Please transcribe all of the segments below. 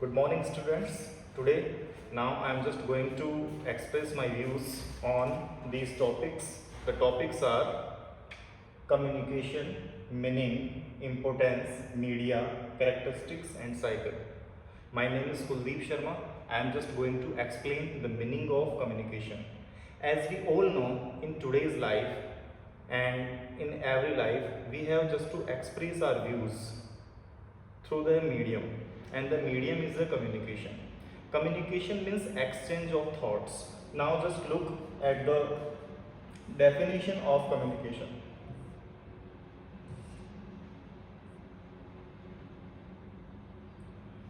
Good morning, students. Today, now I am just going to express my views on these topics. The topics are communication, meaning, importance, media, characteristics, and cycle. My name is Kuldeep Sharma. I am just going to explain the meaning of communication. As we all know, in today's life and in every life, we have just to express our views through the medium, and the medium is the communication. Communication means exchange of thoughts. Now just look at the definition of communication.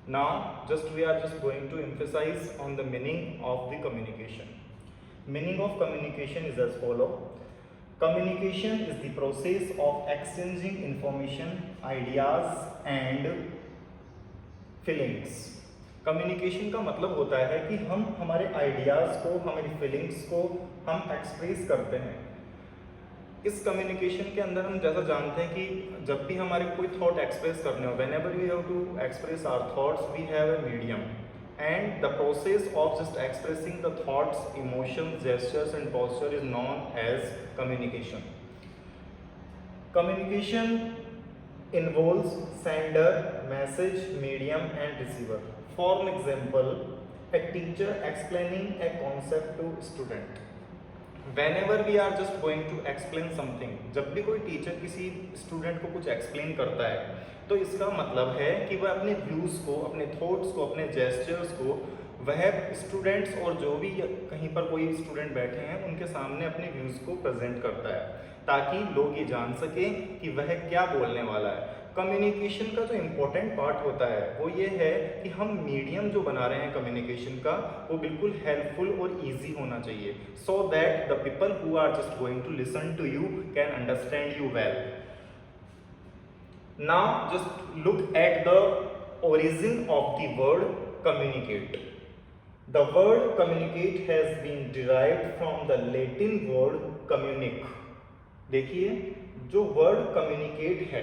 Now we are just going to emphasize on the meaning of the communication. Meaning of communication is as follow. Communication is the process of exchanging information, ideas and feelings. Communication का मतलब होता है कि हम हमारे ideas को, हमारी feelings को हम एक्सप्रेस करते हैं. इस कम्युनिकेशन के अंदर हम जैसा जानते हैं कि जब भी हमारे कोई थॉट एक्सप्रेस करने हो, whenever we have to express our thoughts, we have a medium, and the process of just expressing the thoughts, emotions, gestures and posture is known as communication. Communication involves sender, message, medium and receiver. For example, a teacher explaining a concept to student. Whenever we are just going to explain something, जब भी कोई teacher किसी student को कुछ explain करता है तो इसका मतलब है कि वह अपने व्यूज़ को, अपने थॉट्स को, अपने जेस्चर्स को वह स्टूडेंट्स और जो भी कहीं पर कोई स्टूडेंट बैठे हैं उनके सामने अपने व्यूज़ को प्रेजेंट करता है ताकि लोग ये जान सकें कि वह क्या बोलने वाला है. कम्युनिकेशन का जो इम्पोर्टेंट पार्ट होता है वो ये है कि हम मीडियम जो बना रहे हैं कम्युनिकेशन का वो बिल्कुल हेल्पफुल और इजी होना चाहिए, so that the people who are just going to listen to you can understand you well. Now just look at the origin of the word communicate. The word communicate has been derived from the Latin word communic. देखिए जो word communicate है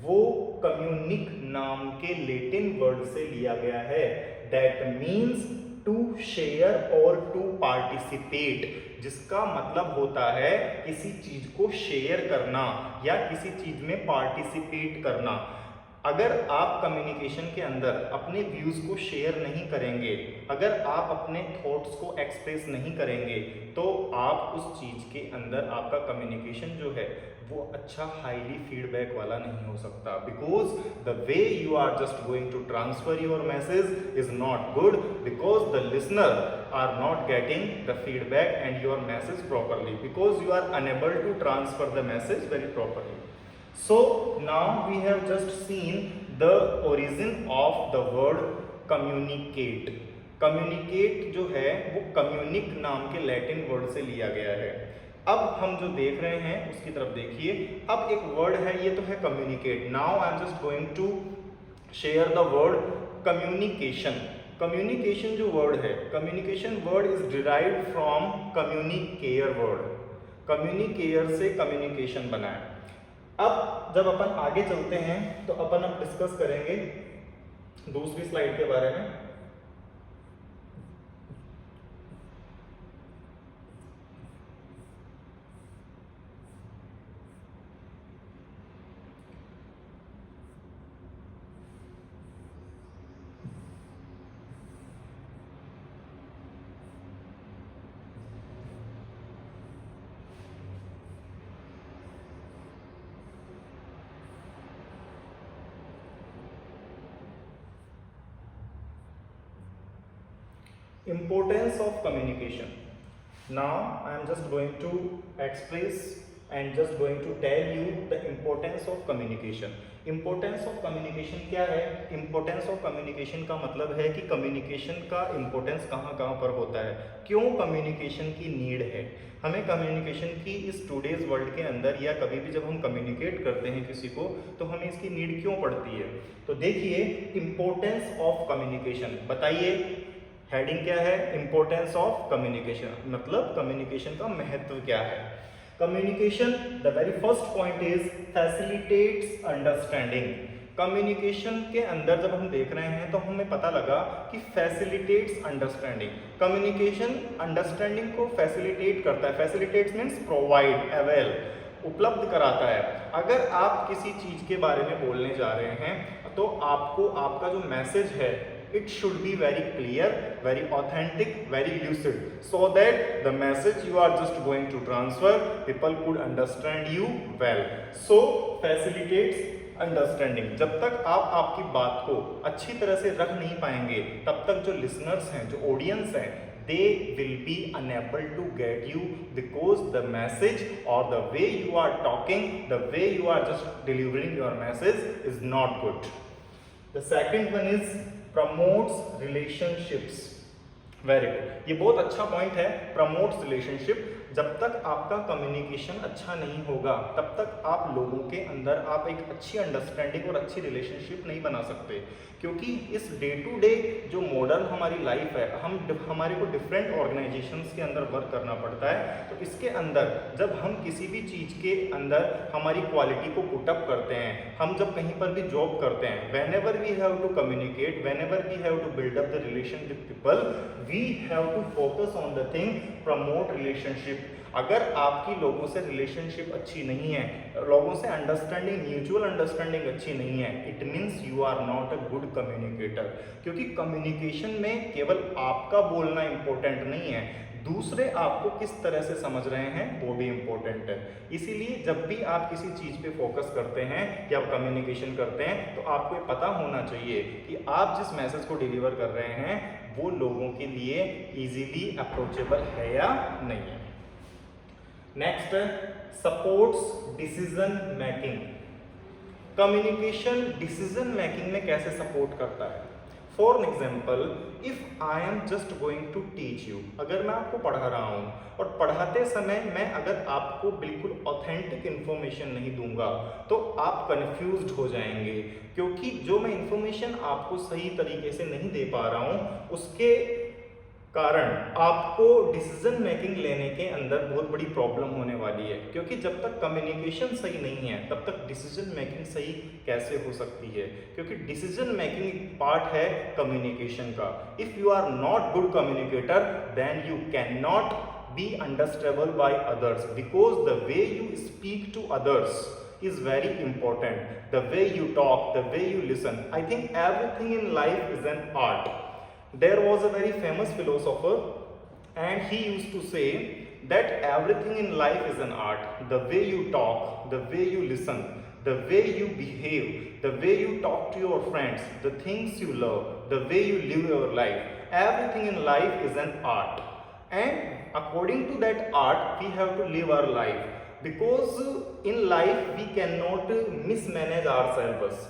वो कम्युनिक नाम के Latin word से लिया गया है. दैट मीन्स टू शेयर और टू पार्टिसिपेट, जिसका मतलब होता है किसी चीज को शेयर करना या किसी चीज में पार्टिसिपेट करना. अगर आप कम्युनिकेशन के अंदर अपने व्यूज़ को शेयर नहीं करेंगे, अगर आप अपने थॉट्स को एक्सप्रेस नहीं करेंगे तो आप उस चीज़ के अंदर आपका कम्युनिकेशन जो है वो अच्छा हाईली फीडबैक वाला नहीं हो सकता. Because the way you are just going to transfer your message is not good, because the listener are not getting the feedback and your message properly, because you are unable to transfer the message very properly. So now we have just seen the origin of the word communicate. Communicate जो है वो communic नाम के Latin word से लिया गया है. अब हम जो देख रहे हैं उसकी तरफ देखिए. अब एक वर्ड है, ये तो है communicate. Now I am just going to share the word communication. Communication जो वर्ड है, communication word is derived from communicare word. communicare से communication बना है. अब जब अपन आगे चलते हैं तो अपन अब डिस्कस करेंगे दूसरी स्लाइड के बारे में. Importance of communication. Now I am just going to express and just going to tell you the importance of communication. Importance of communication क्या है? Importance of communication का मतलब है कि communication का importance कहाँ कहाँ पर होता है, क्यों communication की need है, हमें communication की इस today's world के अंदर या कभी भी जब हम communicate करते हैं किसी को तो हमें इसकी need क्यों पड़ती है. तो देखिए importance of communication, बताइए हेडिंग क्या है? इंपॉर्टेंस ऑफ कम्युनिकेशन, मतलब कम्युनिकेशन का महत्व क्या है. Communication, the very first point is facilitates understanding. Communication के अंदर जब हम देख रहे हैं तो हमें पता लगा कि फैसिलिटेट्स अंडरस्टैंडिंग, कम्युनिकेशन अंडरस्टैंडिंग को फैसिलिटेट करता है। फैसिलिटेट्स मीन्स प्रोवाइड, अवेल, उपलब्ध कराता है। अगर आप किसी चीज के बारे में बोलने जा रहे हैं तो आपको आपका जो मैसेज है it should be very clear, very authentic, very lucid, so that the message you are just going to transfer, people could understand you well. So facilitates understanding. जब तक आप आपकी बात को अच्छी तरह से रख नहीं पाएंगे तब तक जो लिसनर्स हैं, जो ऑडियंस हैं, they will be unable to get you because the message or the way you are talking, the way you are just delivering your message is not good. The second one is promotes relationships. Very good, ये बहुत अच्छा point है, promotes relationship. जब तक आपका communication अच्छा नहीं होगा तब तक आप लोगों के अंदर आप एक अच्छी अंडरस्टैंडिंग और अच्छी रिलेशनशिप नहीं बना सकते, क्योंकि इस डे टू डे जो मॉडर्न हमारी लाइफ है, हमारे को डिफरेंट ऑर्गेनाइजेशंस के अंदर वर्क करना पड़ता है। तो इसके अंदर जब हम किसी भी चीज़ के अंदर हमारी क्वालिटी को पुटअप करते हैं, हम जब कहीं पर भी जॉब करते हैं, whenever we have to communicate, whenever we have to build up the relation with people, we have to focus on the thing promote relationship. अगर आपकी लोगों से रिलेशनशिप अच्छी नहीं है, लोगों से अंडरस्टैंडिंग, म्यूचुअल अंडरस्टैंडिंग अच्छी नहीं है, it means you are not a good communicator. क्योंकि कम्युनिकेशन में केवल आपका बोलना इंपॉर्टेंट नहीं है, दूसरे आपको किस तरह से समझ रहे हैं वो भी इंपॉर्टेंट है। इसीलिए जब भी आप किसी चीज़ पे फोकस करते हैं या आप कम्युनिकेशन करते हैं तो आपको ये पता होना चाहिए कि आप जिस मैसेज को डिलीवर कर रहे हैं वो लोगों के लिए इजीली अप्रोचेबल है या नहीं है। Next, supports decision making. Communication decision making में कैसे सपोर्ट करता है? For example, if I am just going to teach you, अगर मैं आपको पढ़ा रहा हूँ और पढ़ाते समय मैं अगर आपको बिल्कुल ऑथेंटिक इन्फॉर्मेशन नहीं दूंगा तो आप कंफ्यूज्ड हो जाएंगे, क्योंकि जो मैं इन्फॉर्मेशन आपको सही तरीके से नहीं दे पा रहा हूँ उसके कारण आपको डिसीजन मेकिंग लेने के अंदर बहुत बड़ी प्रॉब्लम होने वाली है। क्योंकि जब तक कम्युनिकेशन सही नहीं है तब तक डिसीजन मेकिंग सही कैसे हो सकती है? क्योंकि डिसीजन मेकिंग एक पार्ट है कम्युनिकेशन का। If you are not good communicator then you can not be understandable by others, because the way you speak to others is very important. The way you talk, the way you listen. I think everything in life is an art. There was a very famous philosopher and he used to say that everything in life is an art. The way you talk, the way you listen, the way you behave, the way you talk to your friends, the things you love, the way you live your life, everything in life is an art. And according to that art, we have to live our life. Because in life we cannot mismanage ourselves.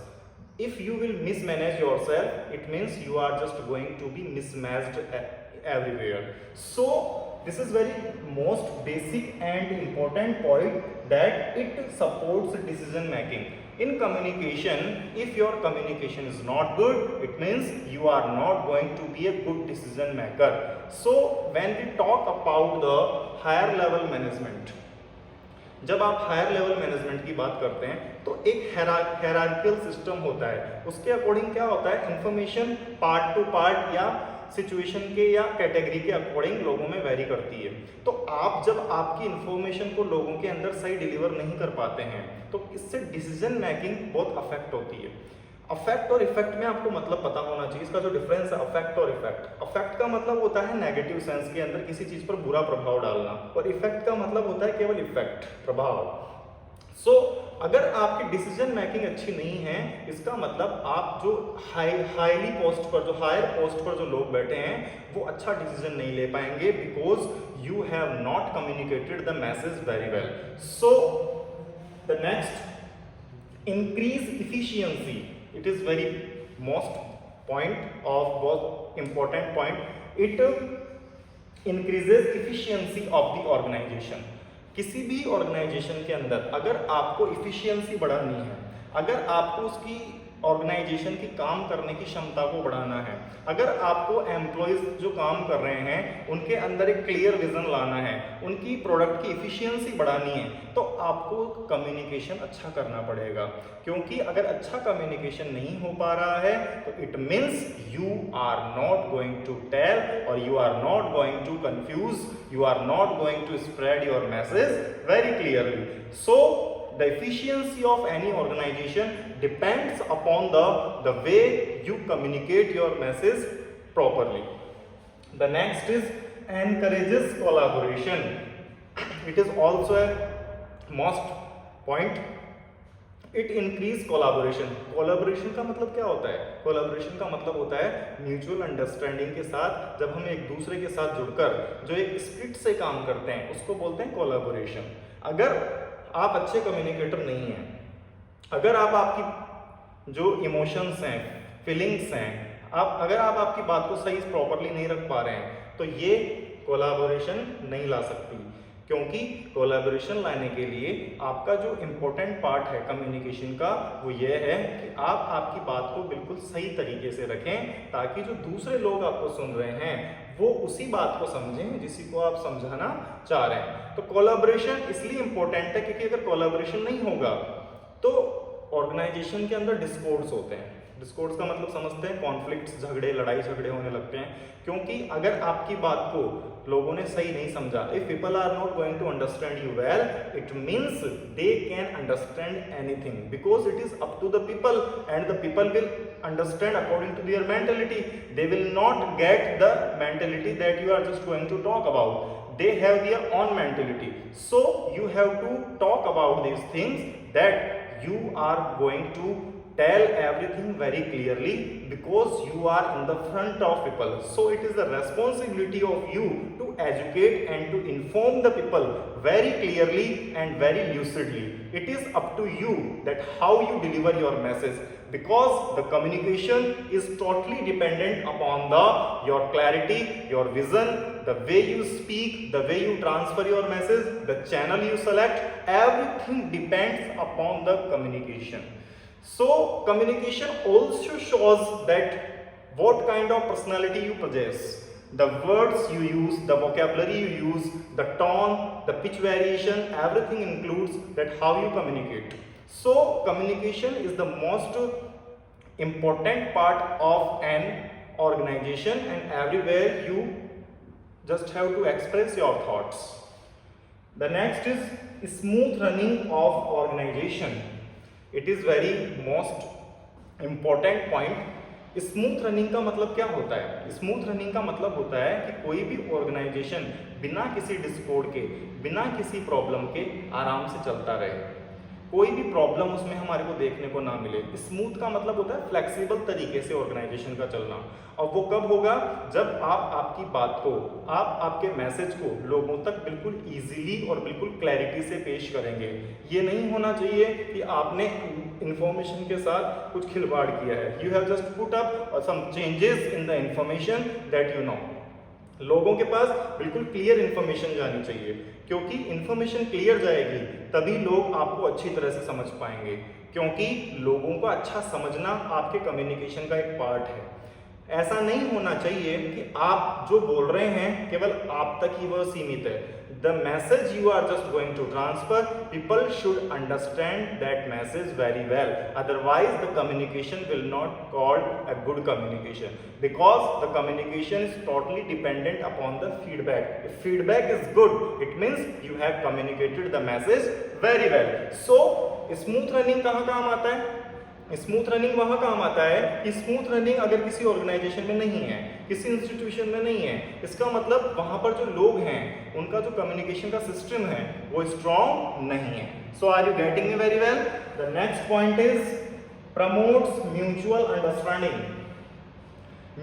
If you will mismanage yourself, it means you are just going to be mismatched everywhere. So this is very most basic and important point that it supports decision making. In communication, if your communication is not good, it means you are not going to be a good decision maker. So when we talk about the higher level management, जब आप higher level management की बात करते हैं तो एक hierarchical system होता है। उसके अकॉर्डिंग क्या होता है, इंफॉर्मेशन पार्ट टू पार्ट या सिचुएशन के या कैटेगरी के अकॉर्डिंग लोगों में वेरी करती है। तो आप जब आपकी इंफॉर्मेशन को लोगों के अंदर सही डिलीवर नहीं कर पाते हैं तो इससे डिसीजन मेकिंग बहुत अफेक्ट होती है। अफेक्ट और इफेक्ट में आपको मतलब पता होना चाहिए, इसका जो डिफरेंस है अफेक्ट और इफेक्ट। अफेक्ट का मतलब होता है नेगेटिव सेंस के अंदर किसी चीज पर बुरा प्रभाव डालना, और इफेक्ट का मतलब होता है केवल इफेक्ट, प्रभाव। सो अगर आपकी डिसीजन मेकिंग अच्छी नहीं है, इसका मतलब आप जो हाईली पोस्ट पर, जो हायर पोस्ट पर जो लोग बैठे हैं वो अच्छा डिसीजन नहीं ले पाएंगे, because you have not communicated the message very well. So the next, increase efficiency. It is very most point of most important point. It increases efficiency of the organization. किसी भी ऑर्गेनाइजेशन के अंदर अगर आपको efficiency बढ़ानी है, अगर आपको उसकी ऑर्गेनाइजेशन की काम करने की क्षमता को बढ़ाना है। अगर आपको एम्प्लॉयज जो काम कर रहे हैं उनके अंदर एक क्लियर विजन लाना है, उनकी प्रोडक्ट की इफिशियंसी बढ़ानी है, तो आपको कम्युनिकेशन अच्छा करना पड़ेगा। क्योंकि अगर अच्छा कम्युनिकेशन नहीं हो पा रहा है तो it means you are not going to tell और you are not going to confuse, you are not going to spread your message very clearly. So the efficiency of any organization depends upon the way you communicate your message properly. The next is encourages collaboration. It is also a must point. It increase collaboration. Collaboration का मतलब क्या होता है? Collaboration का मतलब होता है mutual understanding के साथ जब हम एक दूसरे के साथ जुड़कर जो एक स्पिरिट से काम करते हैं उसको बोलते हैं कोलैबोरेशन। अगर आप अच्छे कम्युनिकेटर नहीं हैं, अगर आप आपकी जो इमोशंस हैं, फीलिंग्स हैं, अगर आप आपकी बात को सही प्रॉपरली नहीं रख पा रहे हैं तो ये कोलैबोरेशन नहीं ला सकती। क्योंकि कोलैबोरेशन लाने के लिए आपका जो इम्पोर्टेंट पार्ट है कम्युनिकेशन का वो ये है कि आप आपकी बात को बिल्कुल सही तरीके से रखें ताकि जो दूसरे लोग आपको सुन रहे हैं वो उसी बात को समझें जिसी को आप समझाना चाह रहे हैं। तो कोलैबोरेशन इसलिए इम्पोर्टेंट है क्योंकि अगर कोलैबोरेशन नहीं होगा तो ऑर्गेनाइजेशन के अंदर डिस्कॉर्ड्स होते हैं। डिस्कॉर्ड्स का मतलब समझते हैं, कॉन्फ्लिक्ट्स, झगड़े, लड़ाई झगड़े होने लगते हैं। क्योंकि अगर आपकी बात को लोगों ने सही नहीं समझा, if people are not going to understand you well, it means they can understand anything because it is up to the people and the people will understand according to their mentality. They will not get the mentality that you are just going to talk about. They have their own mentality. So you have to talk about these things that you are going to tell everything very clearly because you are in the front of people. So it is the responsibility of you to educate and to inform the people very clearly and very lucidly. It is up to you that how you deliver your message because the communication is totally dependent upon your clarity, your vision, the way you speak, the way you transfer your message, the channel you select, everything depends upon the communication. So communication also shows that what kind of personality you possess. The words you use, the vocabulary you use, the tone, the pitch variation, everything includes that how you communicate. So communication is the most important part of an organization and everywhere you just have to express your thoughts. The next is smooth running of organization. It is very most important point. Smooth running का मतलब क्या होता है? Smooth running का मतलब होता है कि कोई भी ऑर्गेनाइजेशन बिना किसी डिस्कॉर्ड के, बिना किसी प्रॉब्लम के आराम से चलता रहे, कोई भी प्रॉब्लम उसमें हमारे को देखने को ना मिले। स्मूथ का मतलब होता है फ्लेक्सिबल तरीके से ऑर्गेनाइजेशन का चलना। और वो कब होगा? जब आप आपकी बात को, आप आपके मैसेज को लोगों तक बिल्कुल इजीली और बिल्कुल क्लैरिटी से पेश करेंगे। ये नहीं होना चाहिए कि आपने इंफॉर्मेशन के साथ कुछ खिलवाड़ किया है। You have just put up some changes in the information that you know. लोगों के पास बिल्कुल क्लियर इन्फॉर्मेशन जानी चाहिए, क्योंकि इन्फॉर्मेशन क्लियर जाएगी तभी लोग आपको अच्छी तरह से समझ पाएंगे। क्योंकि लोगों को अच्छा समझना आपके कम्युनिकेशन का एक पार्ट है। ऐसा नहीं होना चाहिए कि आप जो बोल रहे हैं केवल आप तक ही वह सीमित है। The message you are just going to transfer, people should understand that message very well. Otherwise, the communication will not called a good communication, because the communication is totally dependent upon the feedback. If feedback is good, it means you have communicated the message very well. So, smooth running कहाँ काम आता है? Smooth running वहाँ काम आता है कि smooth running अगर किसी ऑर्गेनाइजेशन में नहीं है, किसी इंस्टीट्यूशन में नहीं है, इसका मतलब वहाँ पर जो लोग हैं उनका जो कम्युनिकेशन का सिस्टम है वो स्ट्रॉन्ग नहीं है। So are you getting me very well? The next point is promotes mutual understanding.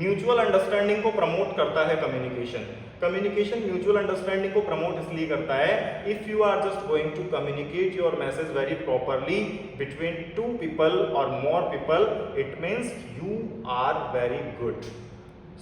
Mutual understanding को प्रमोट करता है कम्युनिकेशन। कम्युनिकेशन म्यूचुअल अंडरस्टैंडिंग को प्रमोट इसलिए करता है, if you are just going to communicate your message very properly between two people और more people, it means you are very good.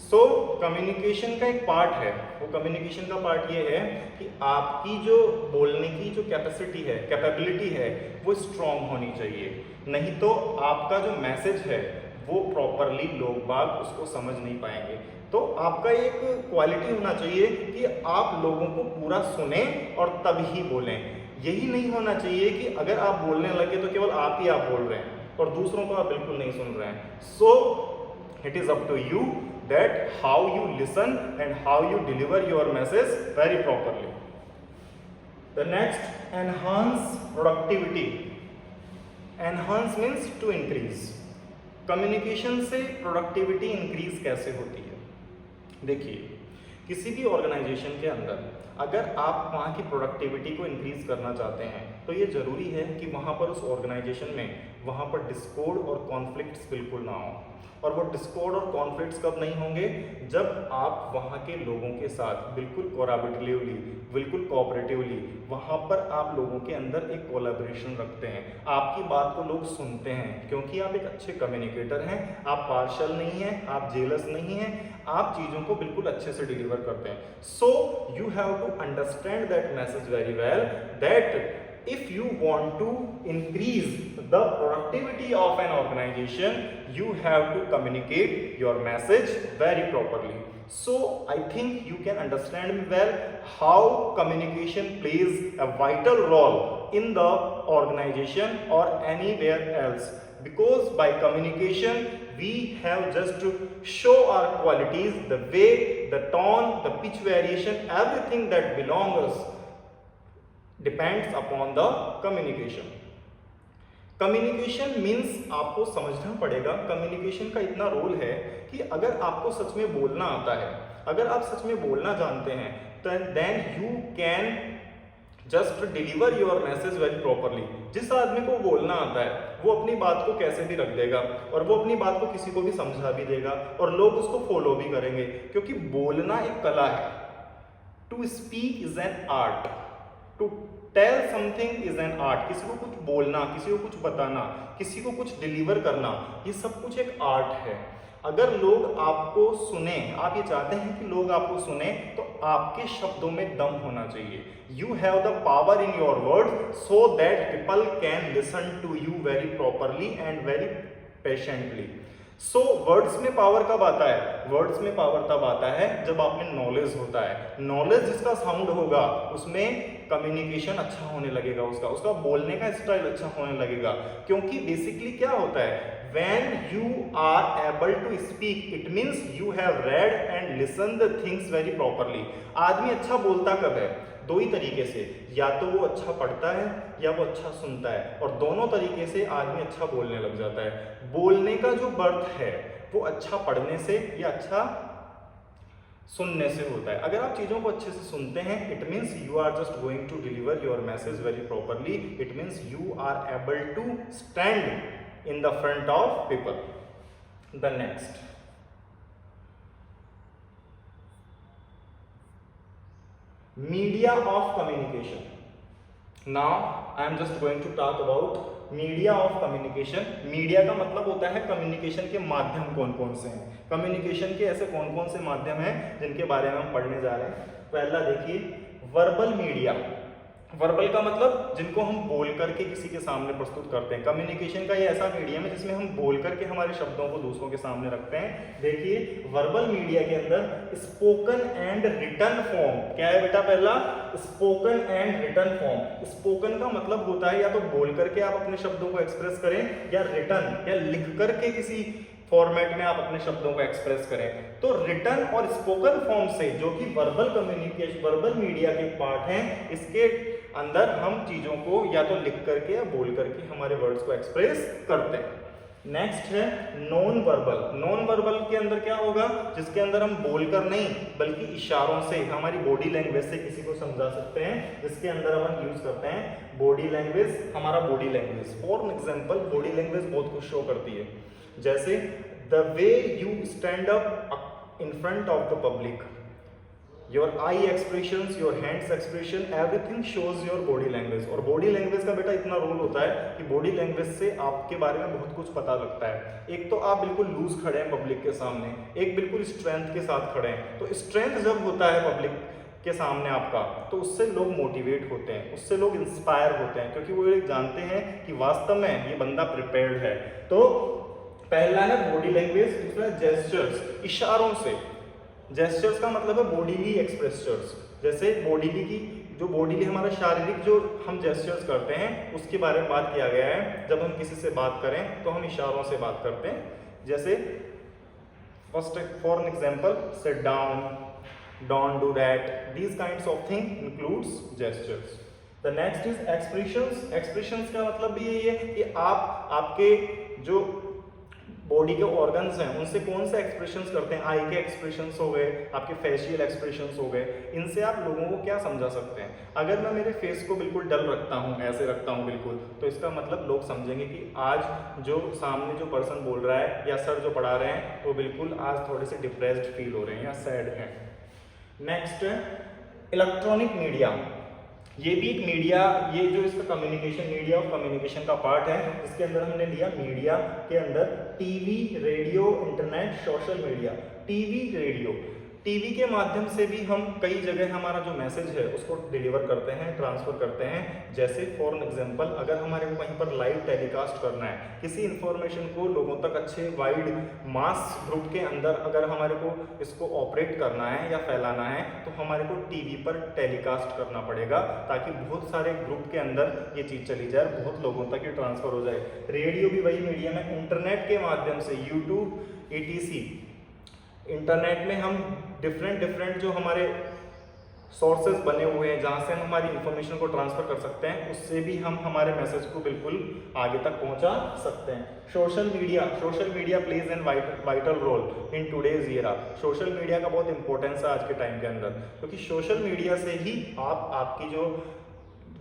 So communication का एक पार्ट है, वो कम्युनिकेशन का पार्ट ये है कि आपकी जो बोलने की जो कैपेसिटी है, कैपेबिलिटी है, वो स्ट्रॉन्ग होनी चाहिए। नहीं तो आपका जो मैसेज है वो प्रॉपरली लोग बाग उसको समझ नहीं पाएंगे। तो आपका एक क्वालिटी होना चाहिए कि आप लोगों को पूरा सुने और तब ही बोलें। यही नहीं होना चाहिए कि अगर आप बोलने लगे तो केवल आप ही आप बोल रहे हैं और दूसरों को आप बिल्कुल नहीं सुन रहे हैं। So it is up to you that how you listen and how you deliver your message very properly. The next, enhance productivity. Enhance means to increase. Communication से productivity increase कैसे होती है? देखिए, किसी भी ऑर्गेनाइजेशन के अंदर अगर आप वहाँ की प्रोडक्टिविटी को इंक्रीज करना चाहते हैं तो ये ज़रूरी है कि वहाँ पर उस ऑर्गेनाइजेशन में वहाँ पर डिस्कॉर्ड और कॉन्फ्लिक्ट्स बिल्कुल ना हो। और वो डिस्कॉर्ड और कॉन्फ्लिक्ट्स कब नहीं होंगे? जब आप वहाँ के लोगों के साथ बिल्कुल कोलैबोरेटिवली, बिल्कुल कोऑपरेटिवली वहाँ पर आप लोगों के अंदर एक कोलैबोरेशन रखते हैं, आपकी बात को लोग सुनते हैं क्योंकि आप एक अच्छे कम्युनिकेटर हैं, आप पार्शियल नहीं हैं, आप जेलस नहीं हैं, आप चीज़ों को बिल्कुल अच्छे से डिलीवर करते हैं। So you have to understand that message very well that if you want to increase the productivity of an organization, you have to communicate your message very properly. So I think you can understand me well how communication plays a vital role in the organization or anywhere else, because by communication we have just to show our qualities, the way, the tone, the pitch variation, everything that belongs us depends upon the communication. Communication means आपको समझना पड़ेगा communication का इतना role है कि अगर आपको सच में बोलना आता है, अगर आप सच में बोलना जानते हैं तो then you can just deliver your message very properly. जिस आदमी को बोलना आता है वो अपनी बात को कैसे भी रख देगा और वो अपनी बात को किसी को भी समझा भी देगा और लोग उसको फॉलो भी करेंगे, क्योंकि बोलना एक कला है। To speak is an art, to tell something is an art. किसी को कुछ बोलना, किसी को कुछ बताना, किसी को कुछ डिलीवर करना, ये सब कुछ एक आर्ट है। अगर लोग आपको सुने, आप ये चाहते हैं कि लोग आपको सुने, तो आपके शब्दों में दम होना चाहिए। You have the power in your word so that people can listen to you very properly and very patiently. So words में पावर कब आता है? वर्ड्स में पावर तब आता है जब आप में नॉलेज होता है। नॉलेज जिसका साउंड होगा उसमें कम्युनिकेशन अच्छा होने लगेगा, उसका बोलने का स्टाइल अच्छा होने लगेगा। क्योंकि बेसिकली क्या होता है, when you are able to speak, it means you have read and listened the things very properly. आदमी अच्छा बोलता कब है? दो ही तरीके से, या तो वो अच्छा पढ़ता है या वो अच्छा सुनता है, और दोनों तरीके से आदमी अच्छा बोलने लग जाता है। बोलने का जो बर्थ है वो अच्छा पढ़ने से या अच्छा सुनने से होता है। अगर आप चीज़ों को अच्छे से सुनते हैं, it means you are just going to deliver your message very properly. It means you are able to stand in the front of people. The next, media of communication. Now I am just going to talk about media of communication. Media का मतलब होता है communication के माध्यम कौन कौन से हैं, कम्युनिकेशन के ऐसे कौन कौन से माध्यम हैं जिनके बारे में हम पढ़ने जा रहे हैं। पहला देखिए, वर्बल मीडिया। वर्बल का मतलब जिनको हम बोल करके किसी के सामने प्रस्तुत करते हैं। कम्युनिकेशन का ये ऐसा मीडियम है जिसमें हम बोल करके हमारे शब्दों को दूसरों के सामने रखते हैं। देखिए, वर्बल मीडिया के अंदर स्पोकन एंड रिटन फॉर्म क्या है बेटा? पहला spoken and written form. Spoken का मतलब होता है या तो बोल करके आप अपने शब्दों को एक्सप्रेस करें, या रिटन या लिख करके किसी फॉर्मेट में आप अपने शब्दों को एक्सप्रेस करें। तो रिटन और स्पोकन फॉर्म से, जो कि वर्बल कम्युनिकेशन, वर्बल मीडिया के पार्ट हैं, इसके अंदर हम चीजों को या तो लिख करके या बोल करके हमारे वर्ड्स को एक्सप्रेस करते हैं। नेक्स्ट है नॉन वर्बल। नॉन वर्बल के अंदर क्या होगा? जिसके अंदर हम बोलकर नहीं बल्कि इशारों से, हमारी बॉडी लैंग्वेज से किसी को समझा सकते हैं, जिसके अंदर हम यूज करते हैं बॉडी लैंग्वेज। हमारा body language, for example, body language बहुत कुछ शो करती है। जैसे the way you stand up in front of the public, your I expressions, your hands expression, everything shows your body language. और body language का बेटा इतना रोल होता है कि बॉडी लैंग्वेज से आपके बारे में बहुत कुछ पता लगता है। एक तो आप बिल्कुल लूज खड़े हैं पब्लिक के सामने, एक बिल्कुल स्ट्रेंथ के साथ खड़े हैं। तो स्ट्रेंथ जब होता है पब्लिक के सामने आपका, तो उससे लोग मोटिवेट होते हैं, उससे लोग इंस्पायर होते हैं, क्योंकि वो ये जानते हैं कि वास्तव में ये बंदा प्रिपेयर्ड है। तो पहला है बॉडी लैंग्वेज, दूसरा जेस्चर्स, इशारों से। जेस्चर्स का मतलब है बॉडीली एक्सप्रेशंस, जैसे बॉडीली की जो बॉडीली हमारा शारीरिक जो हम जेस्चर्स करते हैं उसके बारे में बात किया गया है। जब हम किसी से बात करें तो हम इशारों से बात करते हैं, जैसे first for an example, sit down, don't do that, these kinds of thing includes gestures. The next is expressions. Expressions का मतलब भी यही है कि आप आपके जो बॉडी के ऑर्गन्स हैं उनसे कौन से एक्सप्रेशंस करते हैं। आई के एक्सप्रेशंस हो गए, आपके फेशियल एक्सप्रेशंस हो गए, इनसे आप लोगों को क्या समझा सकते हैं। अगर मैं मेरे फेस को बिल्कुल डल रखता हूँ, ऐसे रखता हूँ बिल्कुल, तो इसका मतलब लोग समझेंगे कि आज जो सामने जो पर्सन बोल रहा है या सर जो पढ़ा रहे हैं वो बिल्कुल आज थोड़े से डिप्रेस्ड फील हो रहे हैं या सैड हैं। नेक्स्ट इलेक्ट्रॉनिक मीडिया, ये भी एक मीडिया, ये जो इसका कम्युनिकेशन, मीडिया और कम्युनिकेशन का पार्ट है। इसके अंदर हमने लिया मीडिया के अंदर TV, radio, internet, social media. TV, radio, TV के माध्यम से भी हम कई जगह हमारा जो मैसेज है उसको डिलीवर करते हैं, ट्रांसफर करते हैं। जैसे फॉर एग्जांपल, अगर हमारे को कहीं पर लाइव टेलीकास्ट करना है, किसी इंफॉर्मेशन को लोगों तक अच्छे वाइड मास ग्रुप के अंदर अगर हमारे को इसको ऑपरेट करना है या फैलाना है, तो हमारे को टीवी पर टेलीकास्ट करना पड़ेगा, ताकि बहुत सारे ग्रुप के अंदर ये चीज़ चली जाए, बहुत लोगों तक ये ट्रांसफर हो जाए। रेडियो भी वही मीडियम है, इंटरनेट के माध्यम से यूट्यूब, ETC, इंटरनेट में हम डिफरेंट जो हमारे सोर्सेज बने हुए हैं जहाँ से हम हमारी इंफॉर्मेशन को ट्रांसफर कर सकते हैं, उससे भी हम हमारे मैसेज को बिल्कुल आगे तक पहुँचा सकते हैं। Social media plays an vital role in today's era. Social media का बहुत इंपॉर्टेंस है आज के टाइम के अंदर, क्योंकि सोशल मीडिया से ही आप आपकी जो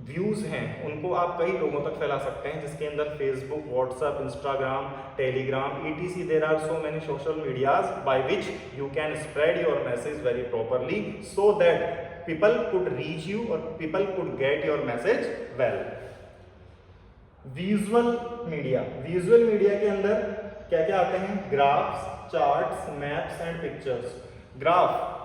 व्यूज़ हैं उनको आप कई लोगों तक फैला सकते हैं, जिसके अंदर Facebook, WhatsApp, Instagram, Telegram, ETC, there are so many social medias by which you can spread your message very properly so that people could reach you और people could get your message well. Visual media के अंदर क्या क्या आते हैं? Graphs, charts, maps and pictures. Graph,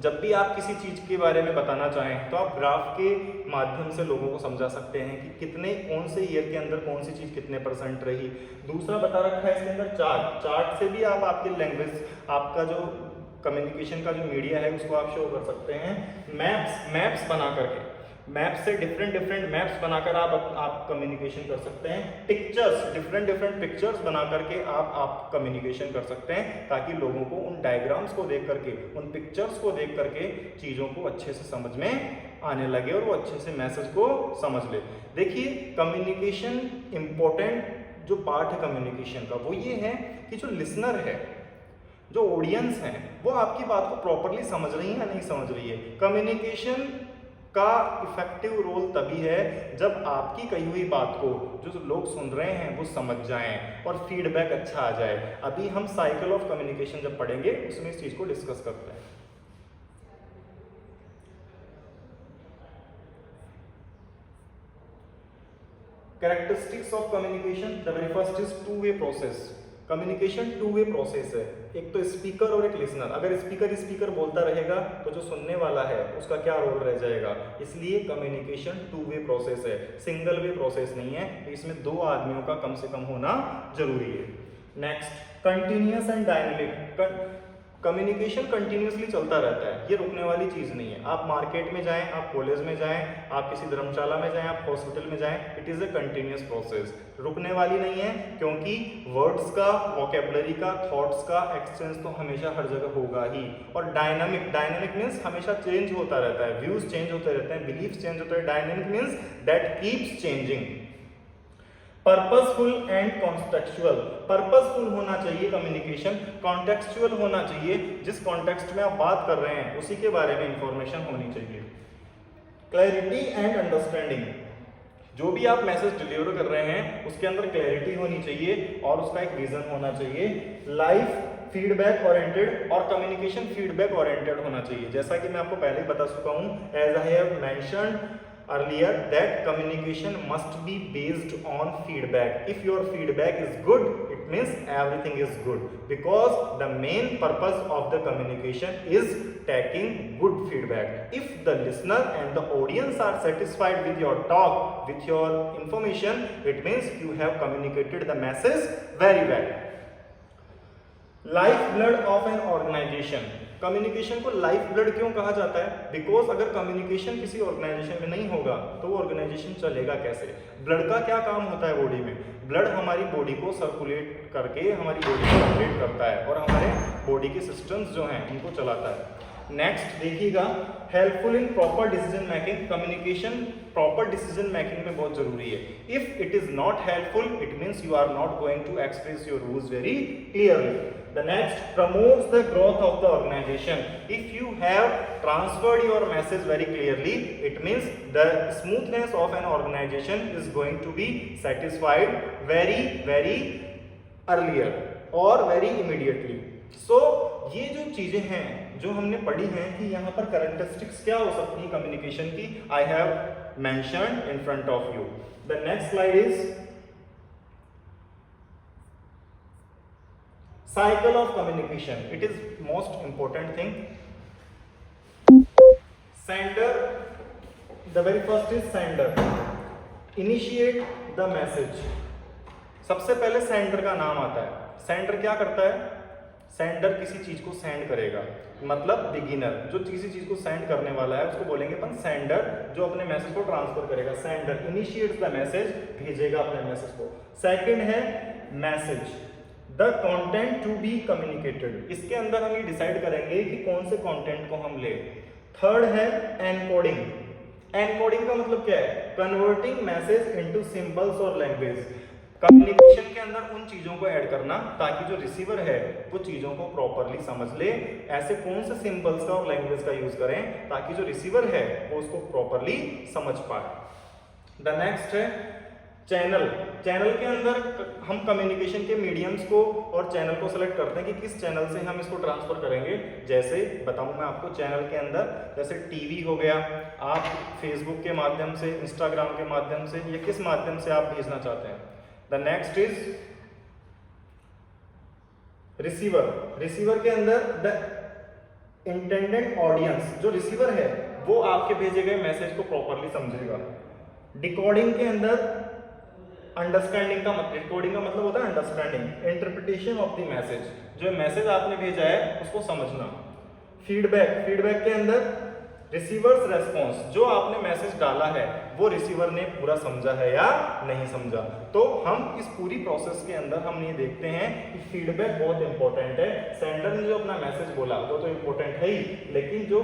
जब भी आप किसी चीज़ के बारे में बताना चाहें तो आप ग्राफ के माध्यम से लोगों को समझा सकते हैं कि कितने कौन से ईयर के अंदर कौन सी चीज़ कितने % रही। दूसरा बता रखा है इसके अंदर चार्ट से भी आप आपके लैंग्वेज, आपका जो कम्युनिकेशन का जो मीडिया है उसको आप शो कर सकते हैं। मैप्स बना करके, मैप से डिफरेंट मैप्स बनाकर आप कम्युनिकेशन कर सकते हैं। पिक्चर्स, डिफरेंट पिक्चर्स बना करके आप कम्युनिकेशन कर सकते हैं, ताकि लोगों को उन डायग्राम्स को देख करके, उन पिक्चर्स को देख करके चीज़ों को अच्छे से समझ में आने लगे और वो अच्छे से मैसेज को समझ ले। देखिए, कम्युनिकेशन इम्पोर्टेंट जो पार्ट है कम्युनिकेशन का वो ये है कि जो लिसनर है, जो ऑडियंस है, वो आपकी बात को प्रॉपरली समझ रही है या नहीं समझ रही है। कम्युनिकेशन का इफेक्टिव रोल तभी है जब आपकी कही हुई बात को जो लोग सुन रहे हैं वो समझ जाएं और फीडबैक अच्छा आ जाए। अभी हम साइकिल ऑफ कम्युनिकेशन जब पढ़ेंगे उसमें इस चीज को डिस्कस करते हैं। Characteristics of communication, the very first is two way process. Communication two way process है, एक तो स्पीकर और एक लिसनर। अगर स्पीकर बोलता रहेगा तो जो सुनने वाला है उसका क्या रोल रह जाएगा। इसलिए कम्युनिकेशन टू वे प्रोसेस है, सिंगल वे प्रोसेस नहीं है। इसमें 2 आदमियों का कम से कम होना जरूरी है। Next, continuous and dynamic. Communication continuously चलता रहता है, ये रुकने वाली चीज़ नहीं है। आप मार्केट में जाएं, आप कॉलेज में जाएं, आप किसी धर्मशाला में जाएं, आप हॉस्पिटल में जाएं, it is a continuous process, रुकने वाली नहीं है। क्योंकि वर्ड्स का, वोकेबलरी का, थॉट्स का एक्सचेंज तो हमेशा हर जगह होगा ही। और डायनेमिक मीन्स हमेशा चेंज होता रहता है, व्यूज चेंज होते रहते हैं, बिलीफ चेंज होते हैं। Dynamic means that keeps changing. Purposeful and contextual. Purposeful होना चाहिए कम्युनिकेशन, कॉन्टेक्चुअल होना चाहिए, जिस कॉन्टेक्स्ट में आप बात कर रहे हैं उसी के बारे में इंफॉर्मेशन होनी चाहिए। क्लैरिटी एंड अंडरस्टैंडिंग, जो भी आप मैसेज डिलीवर कर रहे हैं उसके अंदर क्लैरिटी होनी चाहिए और उसका एक रीजन होना चाहिए। लाइफ फीडबैक ओरिएंटेड और कम्युनिकेशन फीडबैक ओरिएंटेड होना चाहिए। जैसा कि मैं आपको पहले ही बता चुका हूं, as I have mentioned earlier that communication must be based on feedback. If your feedback is good, it it means everything is good, because the main purpose of the communication is taking good feedback. If the listener and the audience are satisfied with your talk, with your information, it means you have communicated the message very well. Life blood of an organization, communication को life blood क्यों कहा जाता है? Because अगर communication किसी organisation में नहीं होगा तो वो ऑर्गेनाइजेशन चलेगा कैसे? ब्लड का क्या काम होता है बॉडी में? ब्लड हमारी बॉडी को सर्कुलेट करके हमारी बॉडी को ऑपरेट करता है और हमारे बॉडी के सिस्टम्स जो हैं उनको चलाता है। नेक्स्ट देखिएगा, helpful in proper decision making, communication proper decision making में बहुत जरूरी है। If it is not helpful, it means you are not going to express your views very clearly. The next, promotes the growth of the organization. If you have transferred your message very clearly, it means the smoothness of an organization is going to be satisfied very earlier or very immediately. So ये जो चीजें हैं जो हमने पढ़ी हैं कि यहाँ पर कैरेक्टरिस्टिक्स क्या हो सकती है कम्युनिकेशन की, I have mentioned in front of you. The next slide is cycle of communication. It is most important thing. Sender, the very first is sender. Initiate the message. सबसे पहले सेंडर का नाम आता है। सेंडर क्या करता है? सेंडर किसी चीज को सेंड करेगा, मतलब बिगिनर जो किसी चीज को सेंड करने वाला है उसको बोलेंगे अपन सेंडर, जो अपने मैसेज को ट्रांसफर करेगा। सेंडर इनिशिएट्स द मैसेज, भेजेगा अपने मैसेज को। सेकंड है message, the content to be communicated, इसके अंदर हम ये डिसाइड करेंगे कि कौन से कंटेंट को हम ले। थर्ड है एनकोडिंग। एनकोडिंग का मतलब क्या है? कन्वर्टिंग मैसेज इनटू सिंबल्स और लैंग्वेज। कम्युनिकेशन के अंदर उन चीजों को ऐड करना ताकि जो रिसीवर है वो चीजों को प्रॉपरली समझ ले। ऐसे कौन से सिंबल्स का और लैंग्वेज का यूज करें ताकि जो रिसीवर है वो उसको प्रॉपरली समझ पाए। द नेक्स्ट है चैनल। चैनल के अंदर हम कम्युनिकेशन के मीडियम्स को और चैनल को सेलेक्ट करते हैं कि किस चैनल से हम इसको ट्रांसफर करेंगे। जैसे बताऊं मैं आपको, चैनल के अंदर जैसे टीवी हो गया, आप फेसबुक के माध्यम से, इंस्टाग्राम के माध्यम से, या किस माध्यम से आप भेजना चाहते हैं। The next is receiver. Receiver के अंदर द इंटेंडेड ऑडियंस, जो रिसीवर है वो आपके भेजे गए मैसेज को प्रॉपरली समझेगा। डिकोडिंग के अंदर अंडरस्टैंडिंग का मतलब, डिकोडिंग का मतलब होता है understanding, interpretation of the message, जो मैसेज आपने भेजा है उसको समझना। फीडबैक, फीडबैक के अंदर रिसीवर्स रेस्पॉन्स, जो आपने मैसेज डाला है वो रिसीवर ने पूरा समझा है या नहीं समझा। तो हम इस पूरी प्रोसेस के अंदर हम ये देखते हैं कि फीडबैक बहुत इंपॉर्टेंट है। सेंडर ने जो अपना मैसेज बोला वो तो इंपॉर्टेंट है ही, लेकिन जो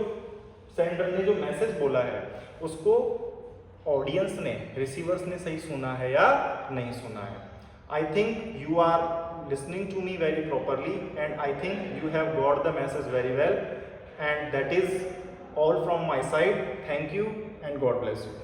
सेंडर ने जो मैसेज बोला है उसको ऑडियंस ने, रिसीवर्स ने सही सुना है या नहीं सुना है। I think you are listening to me very properly, and I think you have got the message very well, and that is all from my side. Thank you and God bless you.